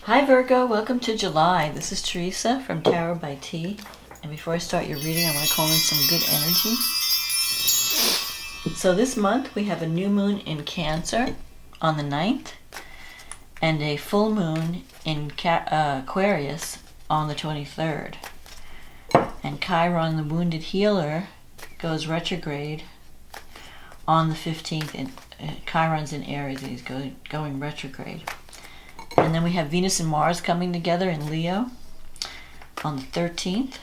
Hi Virgo, welcome to July. This is Teresa from Tarot by T. And before I start your reading, I want to call in some good energy. So this month we have a new moon in Cancer on the 9th and a full moon in Aquarius on the 23rd. And Chiron, the wounded healer, goes retrograde on the 15th. And Chiron's in Aries and he's going retrograde. And then we have Venus and Mars coming together in Leo on the 13th.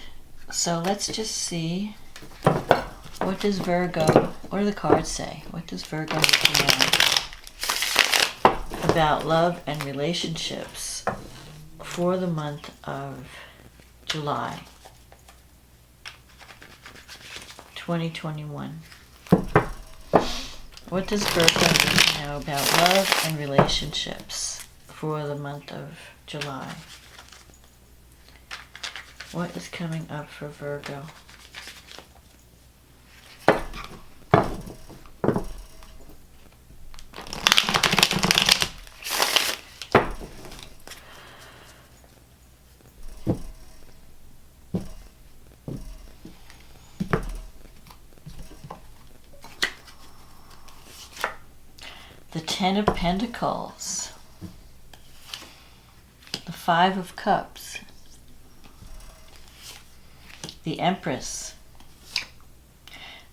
So let's just see, what does Virgo, what do the cards say? What does Virgo need to know about love and relationships for the month of July 2021? What does Virgo need to know about love and relationships for the month of July? What is coming up for Virgo? The Ten of Pentacles. The Five of Cups, the Empress,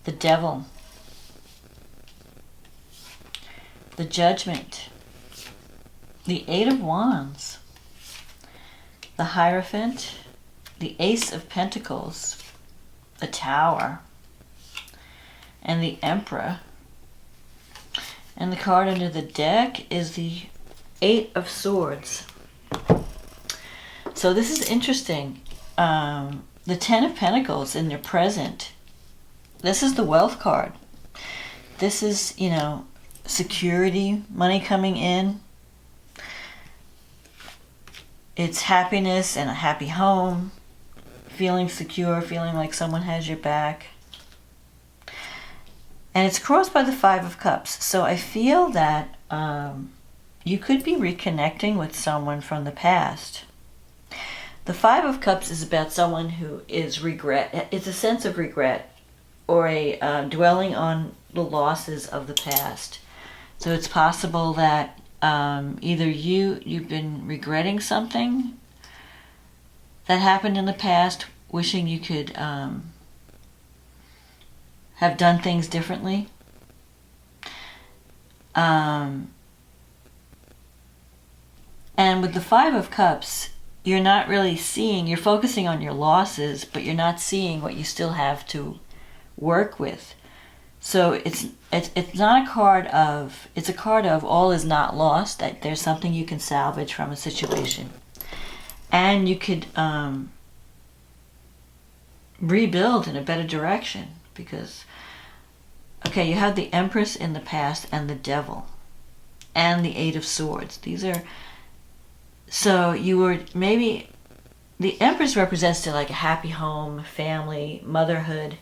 the Devil, the Judgment, the Eight of Wands, the Hierophant, the Ace of Pentacles, the Tower, and the Emperor. And the card under the deck is the Eight of Swords. So this is interesting. The Ten of Pentacles in their present. This is the Wealth card. This is, security, money coming in. It's happiness and a happy home. Feeling secure, feeling like someone has your back. And it's crossed by the Five of Cups. So I feel that you could be reconnecting with someone from the past. The Five of Cups is about someone who is regret. It's a sense of regret or a dwelling on the losses of the past. So it's possible that either you've been regretting something that happened in the past, wishing you could have done things differently. And with the Five of Cups, you're not really seeing, you're focusing on your losses, but you're not seeing what you still have to work with. So it's not a card of, it's a card of all is not lost, that there's something you can salvage from a situation. And you could rebuild in a better direction because, okay, you have the Empress in the past and the Devil and the Eight of Swords. These are, so you were maybe, the Empress represents to like a happy home, family, motherhood,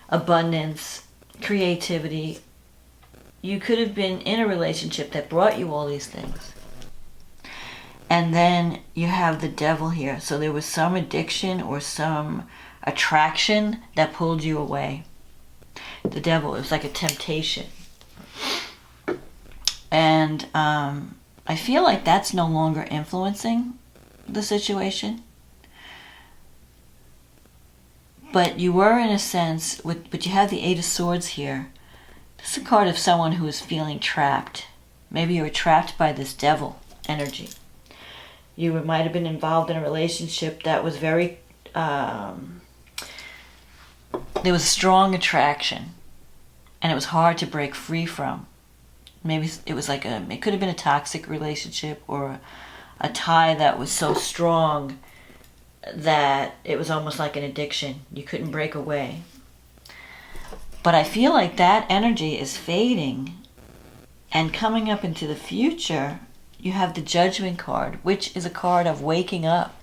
abundance, creativity. You could have been in a relationship that brought you all these things. And then you have the Devil here. So there was some addiction or some attraction that pulled you away. The Devil is like a temptation. And I feel like that's no longer influencing the situation. But you were, in a sense, but you have the Eight of Swords here. This is a card of someone who is feeling trapped. Maybe you were trapped by this Devil energy. You might have been involved in a relationship that was very, there was strong attraction. And it was hard to break free from. Maybe it was like it could have been a toxic relationship or a tie that was so strong that it was almost like an addiction. You couldn't break away. But I feel like that energy is fading. And coming up into the future, you have the Judgment card, which is a card of waking up.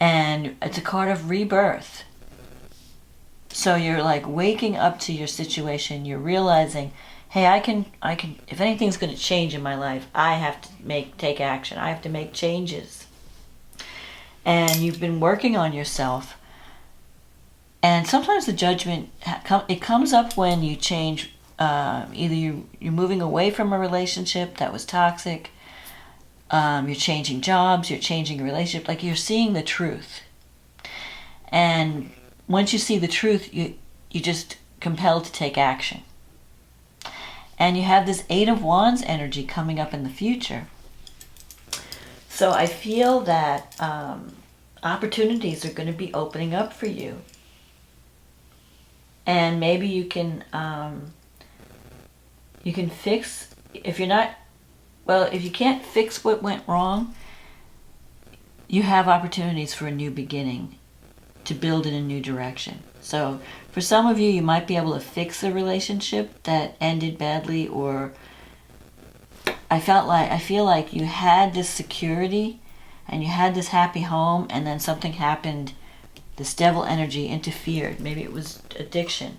And it's a card of rebirth. So you're like waking up to your situation. You're realizing, hey, I can, if anything's going to change in my life, I have to take action. I have to make changes. And you've been working on yourself. And sometimes the judgment, it comes up when you change, either you're moving away from a relationship that was toxic, you're changing jobs, you're changing a relationship, like you're seeing the truth. And once you see the truth, you're just compelled to take action. And you have this Eight of Wands energy coming up in the future. So I feel that opportunities are going to be opening up for you. And maybe you can fix, if you can't fix what went wrong, you have opportunities for a new beginning, to build in a new direction. So for some of you, you might be able to fix a relationship that ended badly, or I feel like you had this security and you had this happy home, and then something happened. This devil energy interfered. Maybe it was addiction,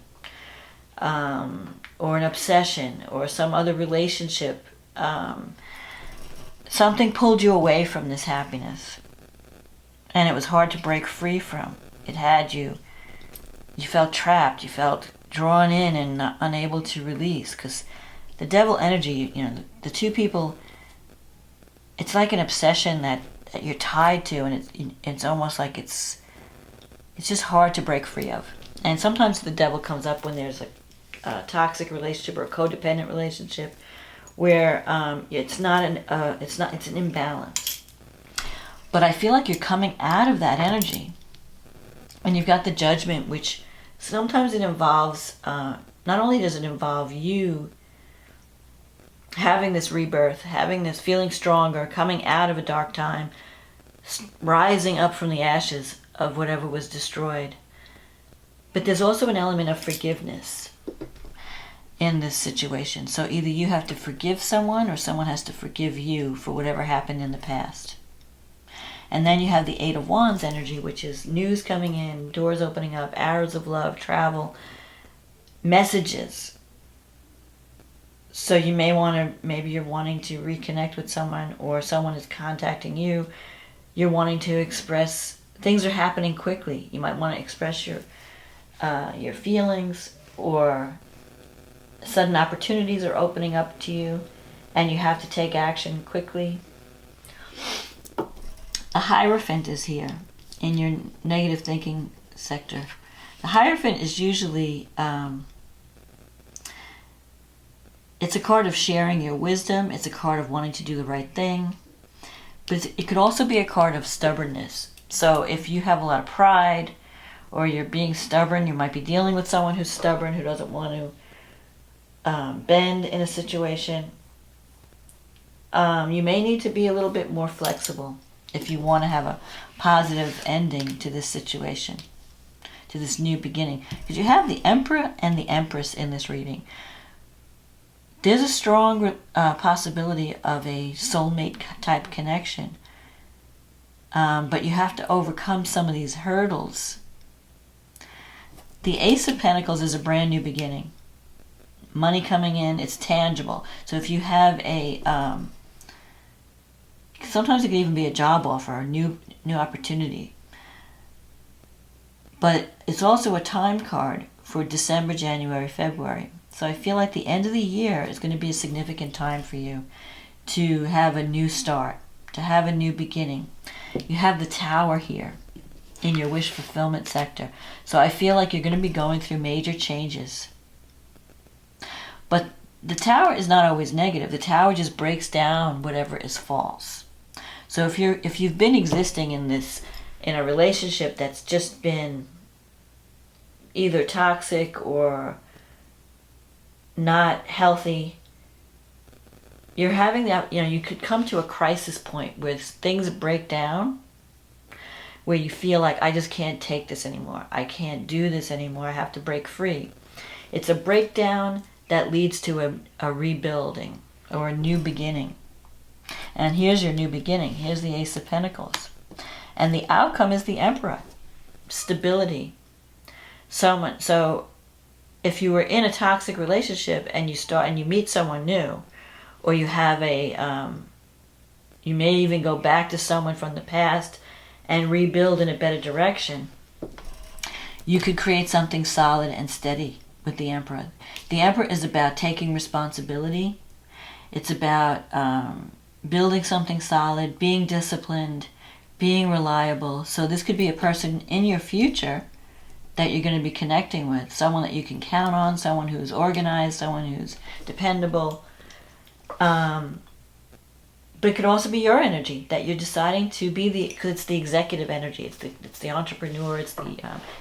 or an obsession, or some other relationship. Something pulled you away from this happiness, and it was hard to break free from. It had you. You felt trapped. You felt drawn in and unable to release, because the devil energy, the two people, it's like an obsession that you're tied to, and it's almost like it's just hard to break free of. And sometimes the devil comes up when there's a toxic relationship or a codependent relationship where it's an imbalance. But I feel like you're coming out of that energy, and you've got the Judgment, which sometimes it involves, not only does it involve you having this rebirth, having this feeling stronger, coming out of a dark time, rising up from the ashes of whatever was destroyed. But there's also an element of forgiveness in this situation. So either you have to forgive someone, or someone has to forgive you for whatever happened in the past. And then you have the Eight of Wands energy, which is news coming in, doors opening up, arrows of love, travel, messages. So you maybe you're wanting to reconnect with someone, or someone is contacting you. You're wanting to express, things are happening quickly. You might want to express your feelings, or sudden opportunities are opening up to you, and you have to take action quickly. A Hierophant is here in your negative thinking sector. The Hierophant is usually, it's a card of sharing your wisdom. It's a card of wanting to do the right thing. But it could also be a card of stubbornness. So if you have a lot of pride, or you're being stubborn, you might be dealing with someone who's stubborn, who doesn't want to bend in a situation. You may need to be a little bit more flexible if you want to have a positive ending to this situation, to this new beginning. Because you have the Emperor and the Empress in this reading. There's a strong possibility of a soulmate type connection. But you have to overcome some of these hurdles. The Ace of Pentacles is a brand new beginning. Money coming in, it's tangible. So if you have sometimes it can even be a job offer, a new opportunity. But it's also a time card for December, January, February. So I feel like the end of the year is going to be a significant time for you to have a new start, to have a new beginning. You have the Tower here in your wish fulfillment sector. So I feel like you're going to be going through major changes. But the Tower is not always negative. The Tower just breaks down whatever is false. So if you've been existing in a relationship that's just been either toxic or not healthy, you're having that, you could come to a crisis point where things break down, where you feel like, I just can't take this anymore. I can't do this anymore. I have to break free. It's a breakdown that leads to a rebuilding or a new beginning. And here's your new beginning. Here's the Ace of Pentacles. And the outcome is the Emperor. Stability. So if you were in a toxic relationship and you meet someone new, or you have you may even go back to someone from the past and rebuild in a better direction, you could create something solid and steady with the Emperor. The Emperor is about taking responsibility. It's about building something solid, being disciplined, being reliable. So this could be a person in your future that you're going to be connecting with, someone that you can count on, someone who's organized, someone who's dependable. But it could also be your energy that you're deciding to be because it's the executive energy, it's the entrepreneur, it's the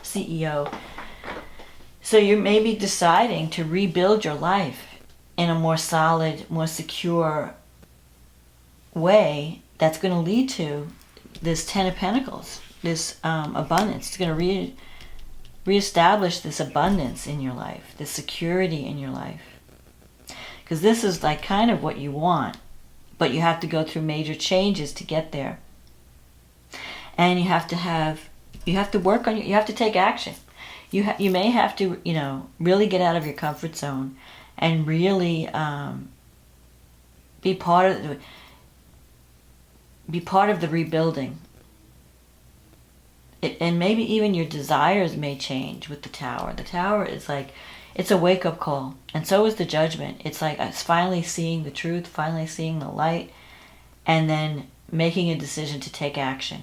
CEO. So you may be deciding to rebuild your life in a more solid, more secure way that's going to lead to this Ten of Pentacles, this abundance. It's going to reestablish this abundance in your life, this security in your life. Because this is like kind of what you want, but you have to go through major changes to get there. And you have to work on, you have to take action. You may have to, really get out of your comfort zone and really be part of the rebuilding. And maybe even your desires may change with the Tower. The Tower is like, it's a wake-up call. And so is the Judgment. It's like it's finally seeing the truth, finally seeing the light, and then making a decision to take action.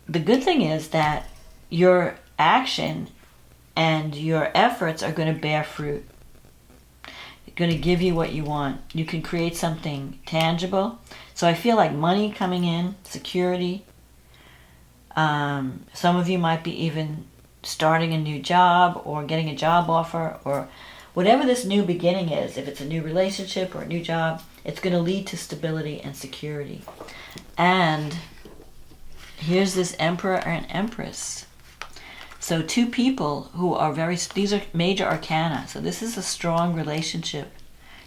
The good thing is that your action and your efforts are going to bear fruit. They're going to give you what you want. You can create something tangible. So I feel like money coming in, security. Some of you might be even starting a new job or getting a job offer, or whatever this new beginning is. If it's a new relationship or a new job, it's going to lead to stability and security. And here's this Emperor and Empress. So two people who are these are major arcana. So this is a strong relationship.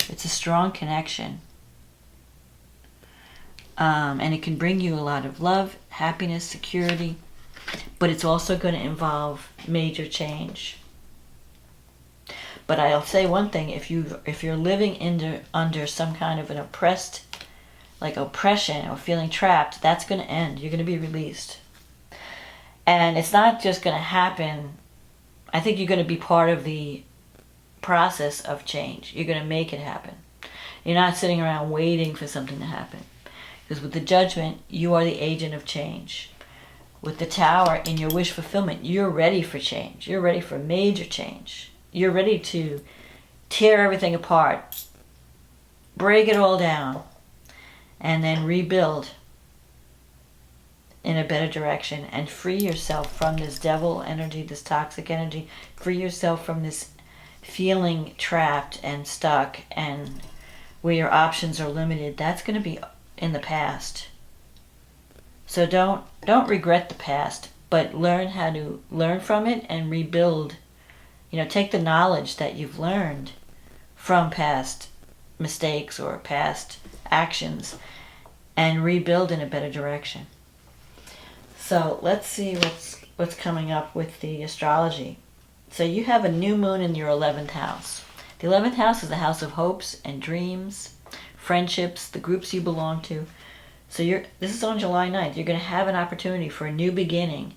It's a strong connection. And it can bring you a lot of love, happiness, security, but it's also going to involve major change. But I'll say one thing: if you're living under some kind of an oppression or feeling trapped, that's going to end. You're going to be released, and it's not just going to happen. I think you're going to be part of the process of change. You're going to make it happen. You're not sitting around waiting for something to happen. Because with the Judgment, you are the agent of change. With the Tower, in your wish fulfillment, you're ready for change. You're ready for major change. You're ready to tear everything apart, break it all down, and then rebuild in a better direction and free yourself from this devil energy, this toxic energy. Free yourself from this feeling trapped and stuck and where your options are limited. That's going to be in the past. So don't regret the past, but learn how to learn from it and rebuild. Take the knowledge that you've learned from past mistakes or past actions and rebuild in a better direction. So let's see what's coming up with the astrology. So you have a new moon in your 11th house. The 11th house is the house of hopes and dreams, friendships, the groups you belong to. So this is on July 9th. You're going to have an opportunity for a new beginning.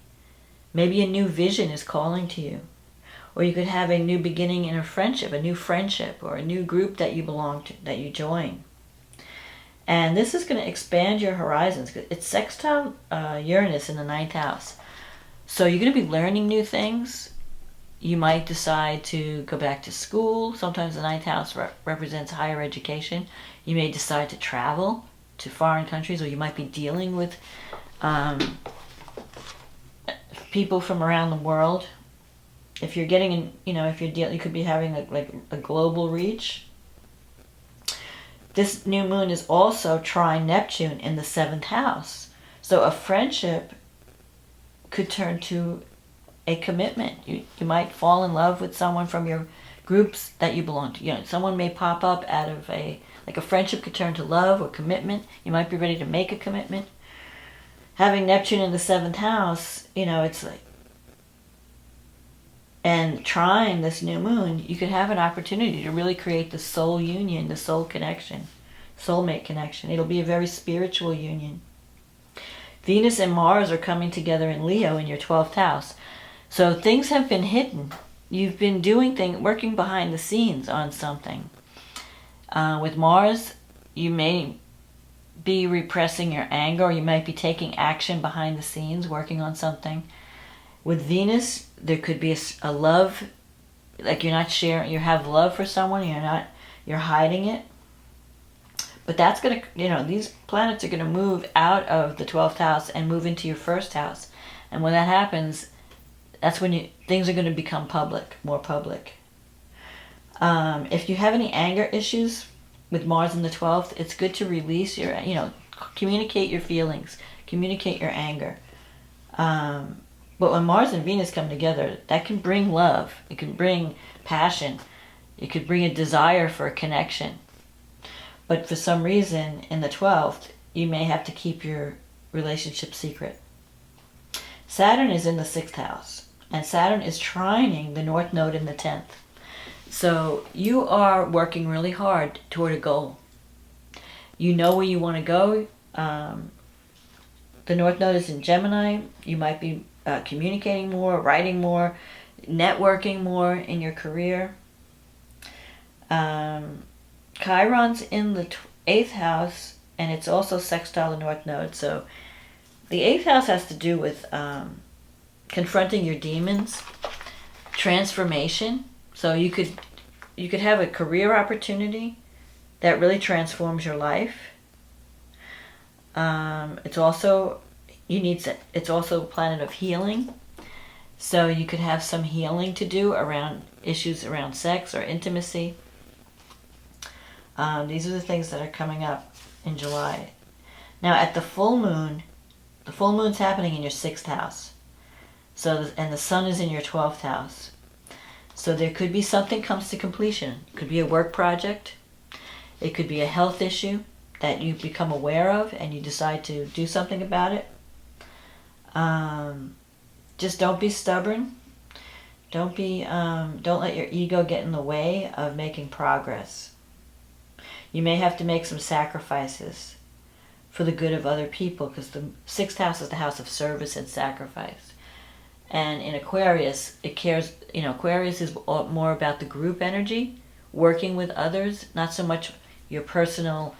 Maybe a new vision is calling to you. Or you could have a new beginning in a new friendship, or a new group that you belong to, that you join. And this is going to expand your horizons. It's sextile Uranus in the 9th house. So you're going to be learning new things. You might decide to go back to school. Sometimes the 9th house represents higher education. You may decide to travel to foreign countries, or you might be dealing with people from around the world. If you're getting, you could be having a global reach. This new moon is also trine Neptune in the 7th house. So a friendship could turn to a commitment. You might fall in love with someone from your groups that you belong to. Someone may pop up out of a friendship could turn to love or commitment. You might be ready to make a commitment. Having Neptune in the 7th house, it's like and trine this new moon, you could have an opportunity to really create the soul union, the soul connection, soulmate connection. It'll be a very spiritual union. Venus and Mars are coming together in Leo in your 12th house. So things have been hidden. You've been doing things, working behind the scenes on something. With Mars, you may be repressing your anger, or you might be taking action behind the scenes, working on something. With Venus, there could be a love, like you're not sharing, you have love for someone, you're hiding it. But that's going to, these planets are going to move out of the 12th house and move into your first house. And when that happens, that's when things are going to become public, more public. If you have any anger issues with Mars in the 12th, it's good to release your, communicate your feelings, communicate your anger. But when Mars and Venus come together, that can bring love. It can bring passion. It could bring a desire for a connection. But for some reason, in the 12th, you may have to keep your relationship secret. Saturn is in the 6th house, and Saturn is trining the North Node in the 10th. So you are working really hard toward a goal. You know where you want to go. The North Node is in Gemini. You might be communicating more, writing more, networking more in your career. Chiron's in the 8th house, and it's also sextile the North Node. So the 8th house has to do with confronting your demons, transformation. So you could have a career opportunity that really transforms your life. It's also a planet of healing. So you could have some healing to do around issues around sex or intimacy. These are the things that are coming up in July. Now at the full moon's happening in your 6th house. And the sun is in your 12th house. So there could be something comes to completion. It could be a work project. It could be a health issue that you become aware of and you decide to do something about it. Just don't be stubborn. Don't let your ego get in the way of making progress. You may have to make some sacrifices for the good of other people, because the 6th house is the house of service and sacrifice. And in Aquarius, Aquarius is more about the group energy, working with others, not so much your personal,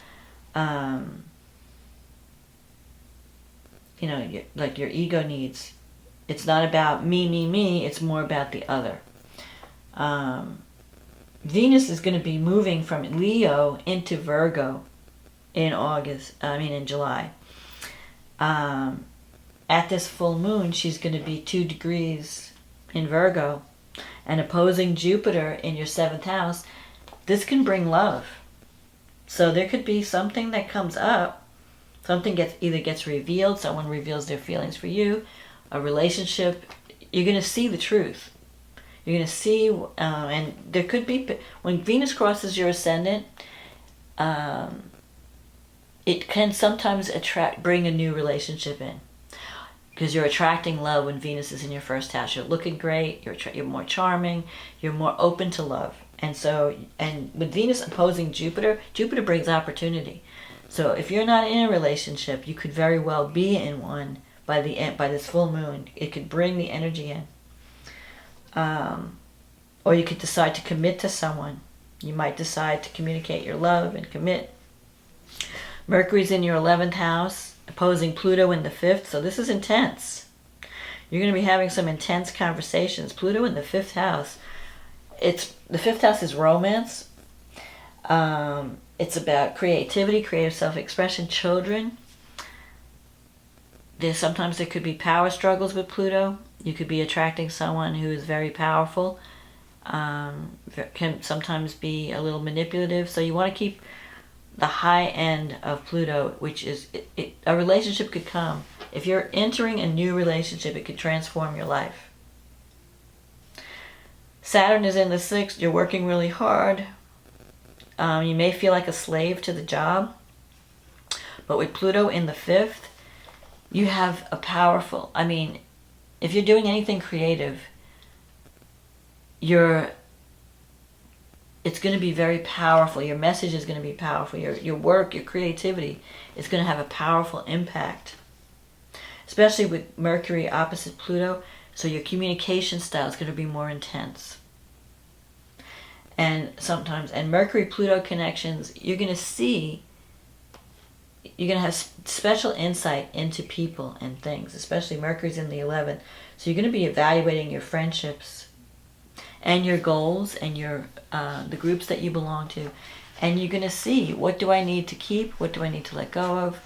your ego needs. It's not about me, it's more about the other. Venus is going to be moving from Leo into Virgo in July. At this full moon, she's going to be 2 degrees in Virgo and opposing Jupiter in your 7th house. This can bring love. So there could be something that comes up. Something gets revealed. Someone reveals their feelings for you. A relationship. You're going to see the truth. You're going to see, and there could be, when Venus crosses your ascendant, it can sometimes bring a new relationship in. Because you're attracting love when Venus is in your 1st house. You're looking great, you're more charming, you're more open to love. And with Venus opposing Jupiter, Jupiter brings opportunity. So if you're not in a relationship, you could very well be in one by this full moon. It could bring the energy in. Or you could decide to commit to someone. You might decide to communicate your love and commit. Mercury's in your 11th house, opposing Pluto in the 5th, so this is intense. You're going to be having some intense conversations. Pluto in the 5th house. The 5th house is romance. It's about creativity, creative self-expression, children. Sometimes there could be power struggles with Pluto. You could be attracting someone who is very powerful. Can sometimes be a little manipulative. So you want to keep the high end of Pluto, which is a relationship could come. If you're entering a new relationship, it could transform your life. Saturn is in the 6th. You're working really hard. You may feel like a slave to the job. But with Pluto in the 5th, you have a powerful, if you're doing anything creative, it's going to be very powerful. Your message is going to be powerful. Your work, your creativity is going to have a powerful impact. Especially with Mercury opposite Pluto, so your communication style is going to be more intense. And Mercury-Pluto connections, you're going to have special insight into people and things, especially Mercury's in the 11th. So you're going to be evaluating your friendships and your goals and the groups that you belong to. And you're going to see, what do I need to keep? What do I need to let go of?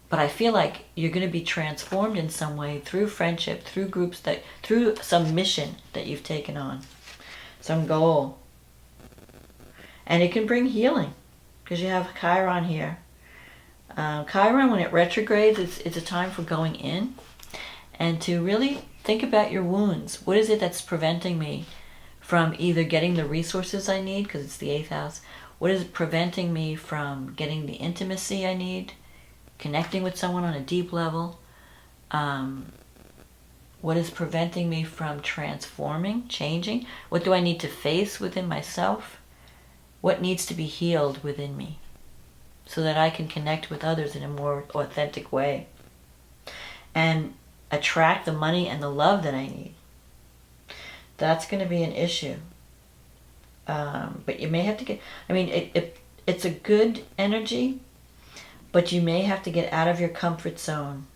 But I feel like you're going to be transformed in some way through friendship, through groups, through some mission that you've taken on, some goal. And it can bring healing, because you have Chiron here. Chiron, when it retrogrades, it's a time for going in and to really think about your wounds. What is it that's preventing me from either getting the resources I need, because it's the 8th house? What is preventing me from getting the intimacy I need, connecting with someone on a deep level? What is preventing me from transforming, changing? What do I need to face within myself? What needs to be healed within me so that I can connect with others in a more authentic way and attract the money and the love that I need? That's going to be an issue. But you may have to get, it's a good energy, but you may have to get out of your comfort zone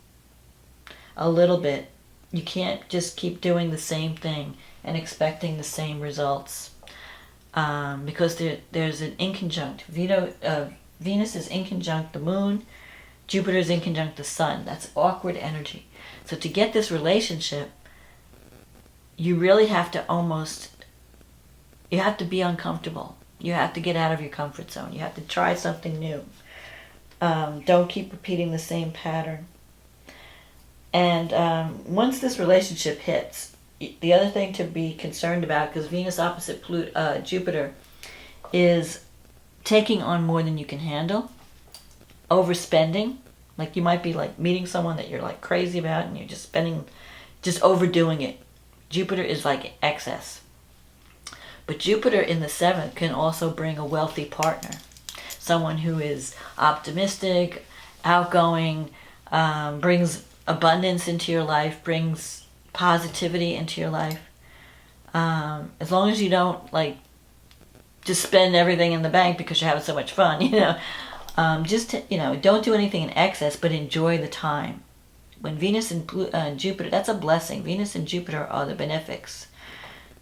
a little bit. You can't just keep doing the same thing and expecting the same results. Because there's an inconjunct. Venus is inconjunct the moon. Jupiter is inconjunct the sun. That's awkward energy. So to get this relationship, you really have to you have to be uncomfortable. You have to get out of your comfort zone. You have to try something new. Don't keep repeating the same pattern. And once this relationship hits, the other thing to be concerned about, because Venus opposite Jupiter is taking on more than you can handle, overspending. Like you might be like meeting someone that you're like crazy about and you're just overdoing it. Jupiter is like excess. But Jupiter in the 7th can also bring a wealthy partner. Someone who is optimistic, outgoing, brings abundance into your life, brings positivity into your life. As long as you don't just spend everything in the bank because you're having so much fun, don't do anything in excess, but enjoy the time. When Venus and Jupiter, that's a blessing. Venus and Jupiter are the benefics.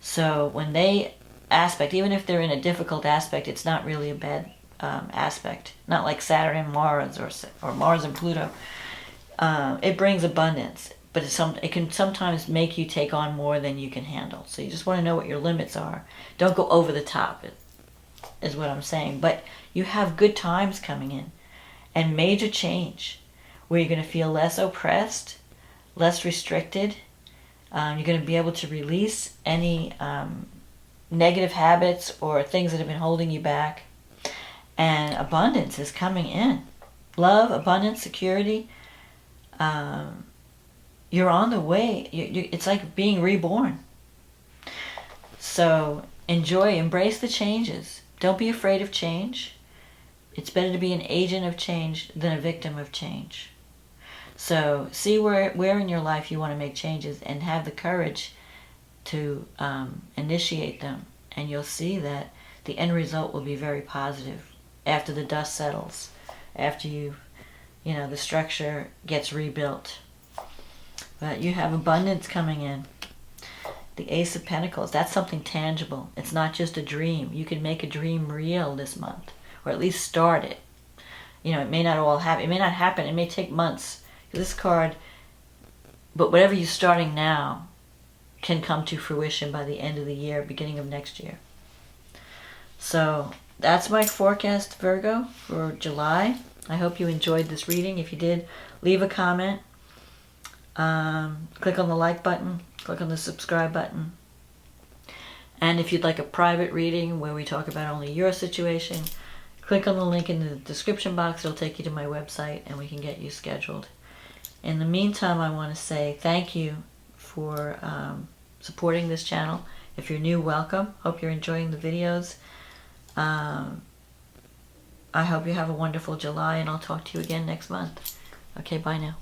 So when they aspect, even if they're in a difficult aspect, it's not really a bad aspect. Not like Saturn and Mars or Mars and Pluto. It brings abundance, but it can sometimes make you take on more than you can handle. So you just want to know what your limits are. Don't go over the top, is what I'm saying. But you have good times coming in and major change where you're going to feel less oppressed, less restricted. You're going to be able to release any negative habits or things that have been holding you back. And abundance is coming in. Love, abundance, security. You're on the way. It's like being reborn. So embrace the changes. Don't be afraid of change. It's better to be an agent of change than a victim of change. So see where in your life you want to make changes and have the courage to initiate them. And you'll see that the end result will be very positive after the dust settles, after the structure gets rebuilt. But you have abundance coming in. The Ace of Pentacles, that's something tangible. It's not just a dream. You can make a dream real this month, or at least start it. It may not all happen. It may not happen. It may take months. This card, but whatever you're starting now can come to fruition by the end of the year, beginning of next year. So that's my forecast, Virgo, for July. I hope you enjoyed this reading. If you did, leave a comment. Click on the like button. Click on the subscribe button. And if you'd like a private reading where we talk about only your situation, click on the link in the description box. It'll take you to my website and we can get you scheduled. In the meantime, I want to say thank you for supporting this channel. If you're new, welcome. Hope you're enjoying the videos. I hope you have a wonderful July, and I'll talk to you again next month. Okay, bye now.